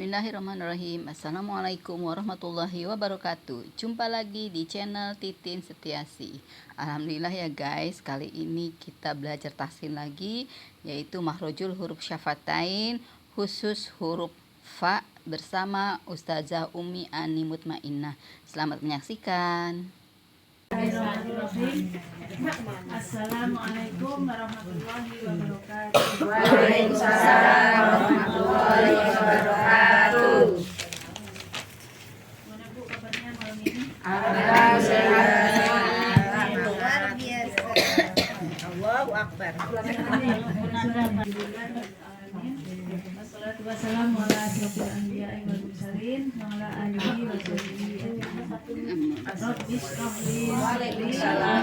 Bismillahirrahmanirrahim. Assalamualaikum warahmatullahi wabarakatuh. Jumpa lagi di channel Titin Setiasi. Alhamdulillah ya guys, kali ini kita belajar tahsin lagi, yaitu makhrajul huruf syafatain khusus huruf fa bersama Ustazah Umi Ani Mutmainnah. Selamat menyaksikan. Assalamualaikum warahmatullahi wabarakatuh. Waalaikumsalam warahmatullahi wabarakatuh. Mana Bu kabarnya malam ini? Alhamdulillah sehat. Luar biasa. Allahu Akbar. Wassalatu wassalamu ala asyrofil anbiya'i wal mursalin wa ala alihi wa sahbihi Rabbi shrah li sadri wa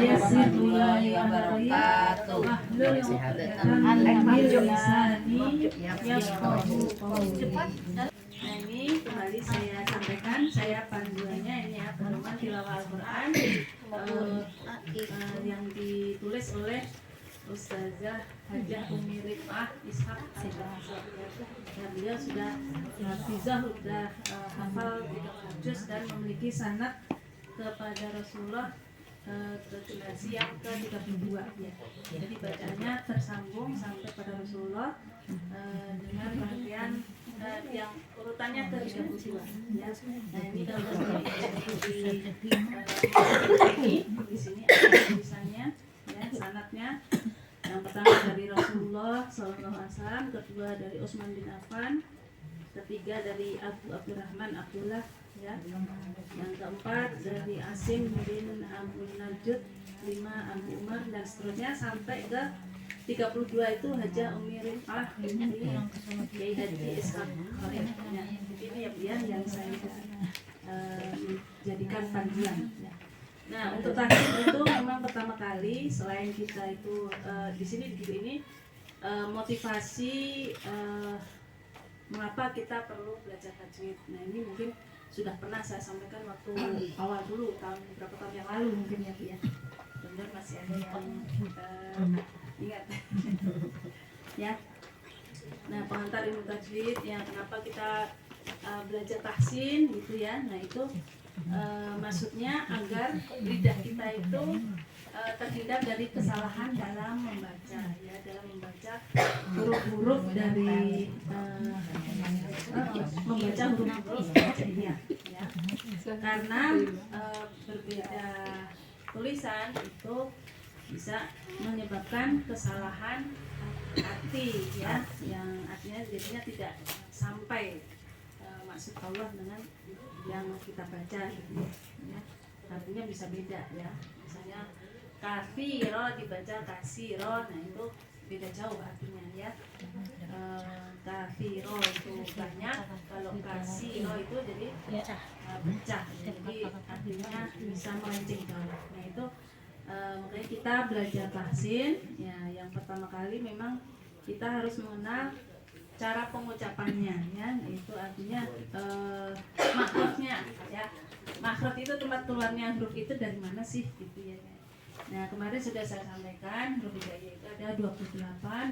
yassir li amri wahlul 'uqdatam min lisani yafqahu qawli. Nah ini kembali saya sampaikan, saya panduannya ini ya, pedoman tilawah Al-Quran yang ditulis oleh Ustazah Hajah Umi Rifah Ishaq Al-Bahasa. Dan beliau sudah hafizah, sudah hafal 30 juz dan memiliki sanad kepada Rasulullah generasi yang ke-32 ya. Jadi bacaannya tersambung sampai pada Rasulullah dengan perhatian yang urutannya ke-32 ya. Nah ini kalau di sini ada tulisannya ya, sanadnya. Yang pertama dari Rasulullah SAW, kedua dari Utsman bin Affan, ketiga dari Abu Abdurrahman Abdullah ya. Yang keempat dari Asim bin Abu Najud, 5 Abu Umar dan seterusnya sampai ke 32 itu Hajah Umi Rifah ini Kiai Haji Ishaq. Ini ya yang saya jadikan panduan ya. Nah untuk tahsin itu memang pertama kali selain kita itu di sini ini motivasi mengapa kita perlu belajar tajwid. Nah ini mungkin sudah pernah saya sampaikan waktu awal dulu beberapa tahun yang lalu mungkin ya Bu ya. Benar masih ada yang ingat ya. Nah pengantar ilmu tajwid yang kenapa kita belajar tahsin gitu ya. Nah itu maksudnya agar lidah kita itu terhindar dari kesalahan dalam membaca ya, dalam membaca huruf-huruf dari membaca huruf-huruf bacanya ya. Karena berbeda tulisan itu bisa menyebabkan kesalahan arti ya, yang artinya jadinya tidak sampai maksud Allah dengan yang kita baca gitu ya. Artinya bisa beda ya. Misalnya kafiro dibaca kasiro, nah itu beda jauh artinya ya. Kafiro itu banyak, kalau kasiro itu jadi pecah. Jadi artinya bisa melenceng jauh. Nah itu makanya kita belajar tahsin ya. Yang pertama kali memang kita harus mengenal cara pengucapannya ya, itu artinya makhrajnya ya. Makhraj itu tempat keluarnya huruf itu dari mana sih gitu ya. Nah kemarin sudah saya sampaikan huruf hijaiyah itu ada 28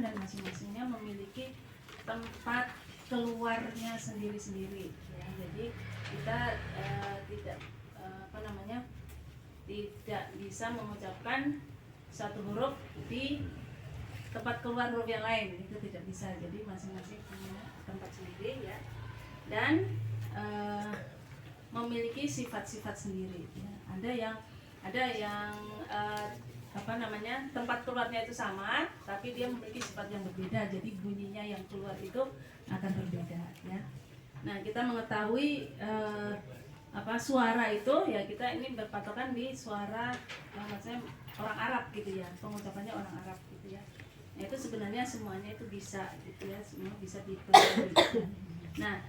dan masing-masingnya memiliki tempat keluarnya sendiri-sendiri ya. Jadi kita tidak tidak bisa mengucapkan satu huruf di tempat keluar huruf yang lain, itu tidak bisa. Jadi masing-masing punya tempat sendiri ya, dan memiliki sifat-sifat sendiri ya. Ada yang tempat keluarnya itu sama tapi dia memiliki sifat yang berbeda, jadi bunyinya yang keluar itu akan berbeda ya. Nah kita mengetahui suara itu ya, kita ini berpatokan di suara maksudnya orang Arab gitu ya, pengucapannya orang Arab gitu ya. Nah itu sebenarnya semuanya itu bisa gitu ya, semua bisa dipelajari. Nah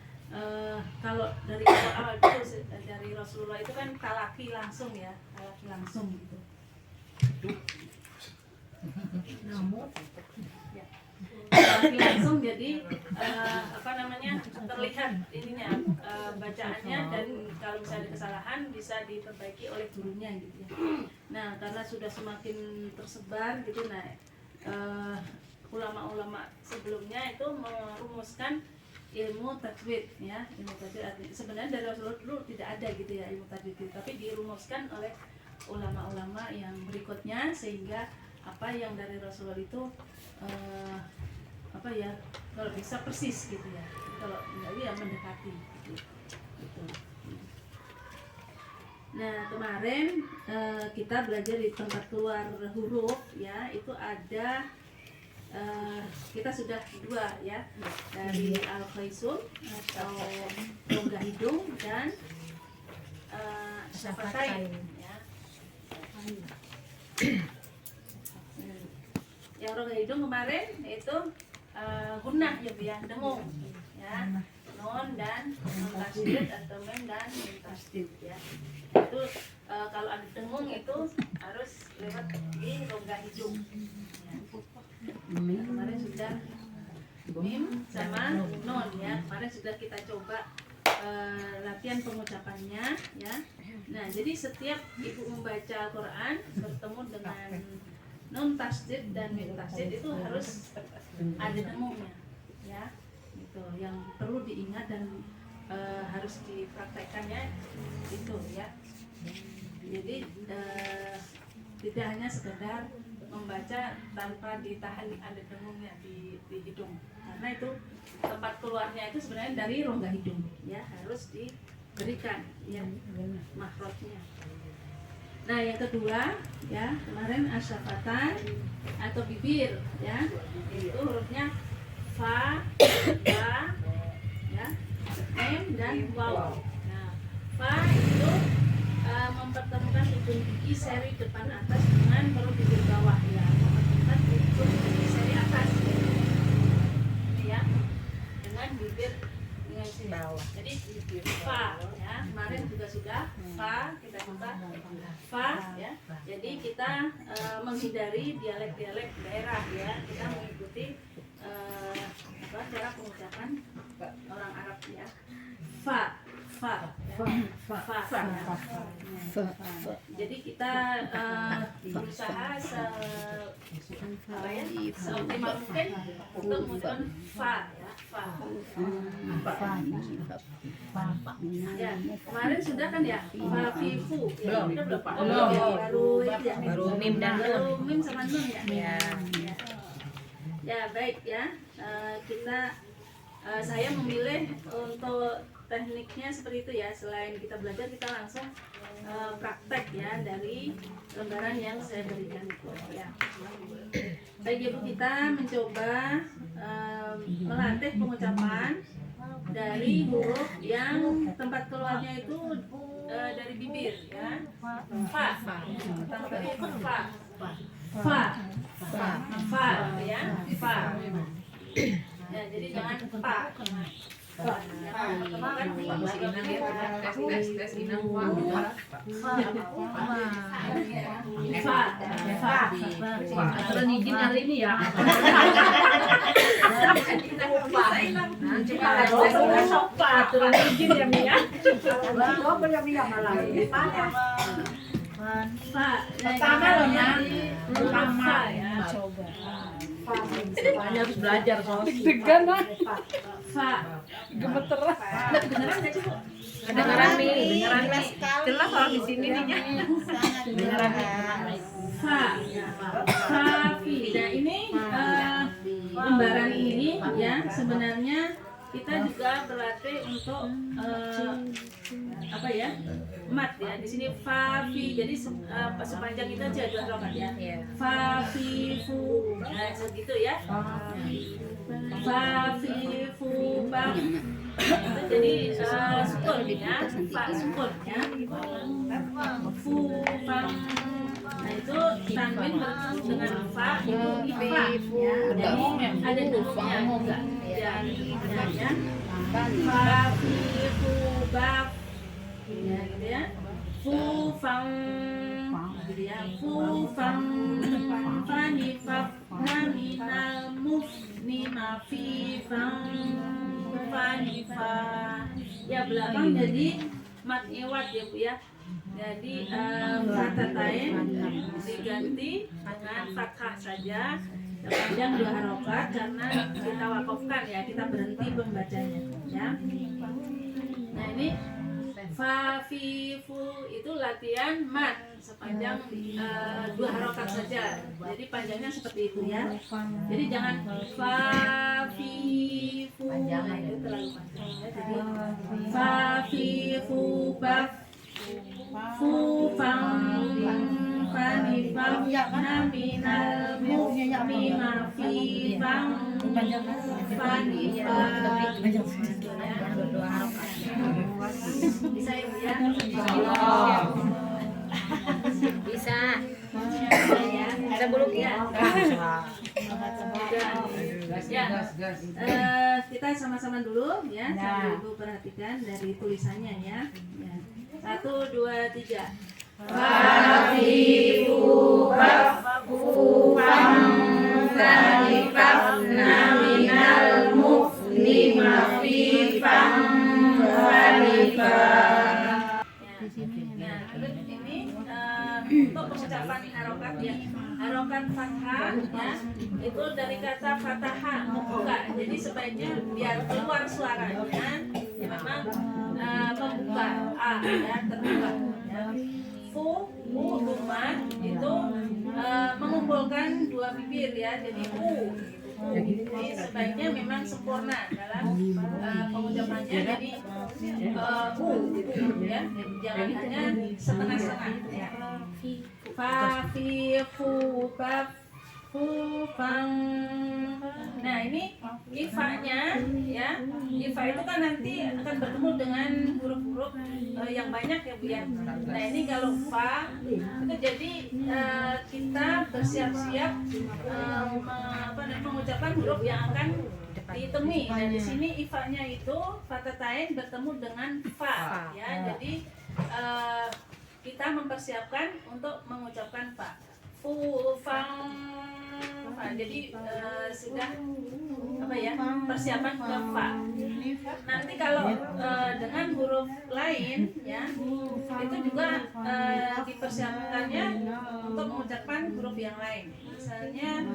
kalau dari awal itu dari Rasulullah itu kan talaki langsung ya, talaki langsung gitu. Ya. Talaki langsung jadi terlihat ininya bacaannya, dan kalau misalnya ada kesalahan bisa diperbaiki oleh gurunya gitu ya. Nah karena sudah semakin tersebar gitu, nah ulama-ulama sebelumnya itu merumuskan ilmu tajwid ya, ilmu tajwid. Sebenarnya dari Rasulullah dulu tidak ada gitu ya ilmu tajwid itu, tapi dirumuskan oleh ulama-ulama yang berikutnya, sehingga apa yang dari Rasulullah itu apa ya, kalau bisa persis gitu ya, kalau enggak ya mendekati gitu. Nah kemarin kita belajar di tempat keluar huruf ya, itu ada kita sudah 2 ya, dari al-khaisun atau rongga hidung dan syafatain ya. Yang rongga hidung kemarin itu gunnah ya, dengung ya, non dan nun tasdid atau mem dan mim tasdid ya. Itu kalau ada dengung itu harus lewat di rongga hidung ya. Kemarin sudah mim sama non ya, kemarin sudah kita coba latihan pengucapannya ya. Nah jadi setiap ibu membaca Al-Quran bertemu dengan nun tasdid dan mim tasdid itu harus ada dengungnya ya, gitu yang perlu diingat dan harus dipraktekkan ya, itu ya. Jadi tidak hanya sekedar membaca tanpa ditahan ada dengungnya di hidung, karena itu tempat keluarnya itu sebenarnya dari rongga hidung ya, harus diberikan ya makhrajnya. Nah yang kedua ya, kemarin asyafatan atau bibir ya, itu hurufnya fa, ba ya, mem dan waw. Nah fa itu mempertemukan ujung gigi seri depan atas dengan perut bibir bawah ya, mempertemukan ujung gigi seri atas ini ya, dengan bibir dengan sini bawah. Jadi fa ya, kemarin juga sudah fa, kita coba fa ya. Jadi kita menghindari dialek-dialek daerah ya, kita mengikuti cara pengucapan orang Arab ya. Fa, fa, fa, fa, fa. Jadi kita berusaha seoptimal mungkin untuk menggunakan fa ya, fa. Ya, kemarin sudah kan ya, fa, fi, fu. Ya, belum. Baru mim dan nun. Mim sama nun ya. Ya, baik ya. Saya memilih untuk tekniknya seperti itu ya. Selain kita belajar, kita langsung praktek ya dari lembaran yang saya berikan itu ya. Baik Ibu, kita mencoba melatih pengucapan dari huruf yang tempat keluarnya itu dari bibir ya. Fa, pertama kali itu fa, fa, fa, fa ya, fa. Ya, jadi jangan fa. Aturan izin hari ini ya. Aturan izin ya Mia. Pertama loh ya. Pertama ya. Hanya harus belajar soal Deg-degan lah. Fa. Gemeteran. Kedengeran nggak sih Bu? kedengeran nih. Jelas orang di sini nih. Beneran fa, fa, fi. Nah ini lembaran ini ya sebenarnya kita juga berlatih untuk apa ya, mat ya. Di sini fa, fi. Jadi sepanjang itu aja 2 harokat ya. Fa, fi, fu. Nah segitu ya. Fa, fi, fu, ba. Itu jadi sukun ya, fa sukun ya. Fu, fa. Nah itu tanwin bertemu dengan fa itu ifa ya. Jadi ada dengungnya juga. Ya. Fa, fi, fu, ba. Ya gitu ya. Fu, fang. Gitu ya. Fu, fang. Fa, ni, fa, na, mi, na, muf, ni, ma, fi, fang. Fa, ni, fa. Ya belakang jadi mat iwat ya Bu ya. Jadi fatatain diganti dengan fathah saja panjang 2 harokat karena kita wakafkan ya, kita berhenti membacanya ya. Nah ini fa fi fu itu latihan mat sepanjang 2 harokat saja, jadi panjangnya seperti itu ya. Jadi jangan fa fi fu, nah itu terlalu panjang ya. Jadi fa fi fu baf fu fang fa ni fa na minal mu mi ma fi fang fa ni fa. Bisa ibu ya? Bisa. Ya. Ada buluknya. Kita sama-sama dulu ya, sambil ibu perhatikan dari tulisannya ya. 1, 2, 3. Fafifu bafu fam tanifaf naminal mufni mafi fam fanifah. Nah, terus ini untuk pengucapan harokat ya, harokat fathah ya, itu dari kata fataha membuka. Jadi sebaiknya biar keluar suaranya, ya memang membuka a ya, terbuka. Ya. Fu rumah itu mengumpulkan 2 bibir ya, jadi u. Jadi sebaiknya memang sempurna dalam pengucapannya, jadi ya, jangan hanya setengah-setengah ya. Fa fi fu baf fu fang. Nah ini ifanya ya, ifa itu kan nanti akan bertemu dengan huruf-huruf yang banyak ya Bu ya. Nah ini kalau fa itu jadi kita bersiap-siap mengucapkan huruf yang akan ditemui. Nah di sini ifanya itu fatatain bertemu dengan fa ya. Jadi kita mempersiapkan untuk mengucapkan fa. Fu fang. Jadi sudah persiapan ke fa. Nanti kalau dengan huruf lain ya, itu juga dipersiapkannya untuk mengucapkan huruf yang lain. Misalnya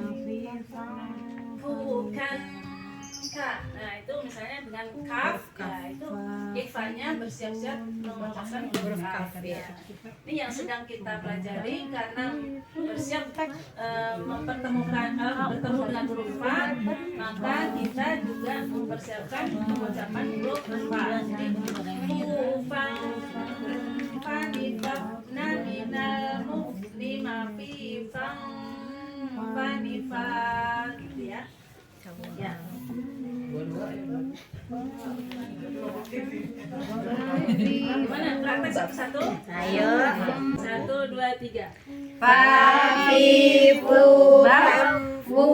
bukan ka. Nah itu misalnya dengan kaf ya, itu ifanya bersiap-siap mengucapkan huruf kaf ya. Ini yang sedang kita pelajari karena bersiap bertemu dengan huruf fa, maka kita juga mempersiapkan mengucapkan huruf fa. Jadi fang fa di bab na minal mufni ma fi fang fa ni fa gitu ya. Ya. Gimana? Praktek satu-satu? Ayo. 1, 2, 3. Fafifu bafu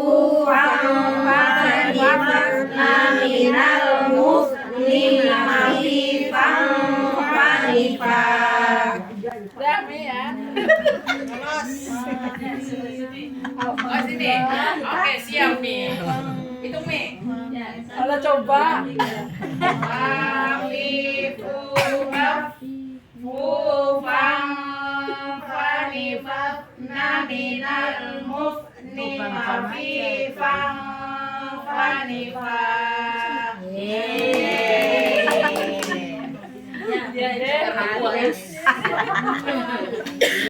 fam fanifafna minal mufni mafi fam fanifah. Rame ya. Oh sini. Oke siap nih. Itu Mi. Kalau coba. Fafifu bafu fam fanifafna minal mufni mafi fam fanifah. Ya, ya, ya.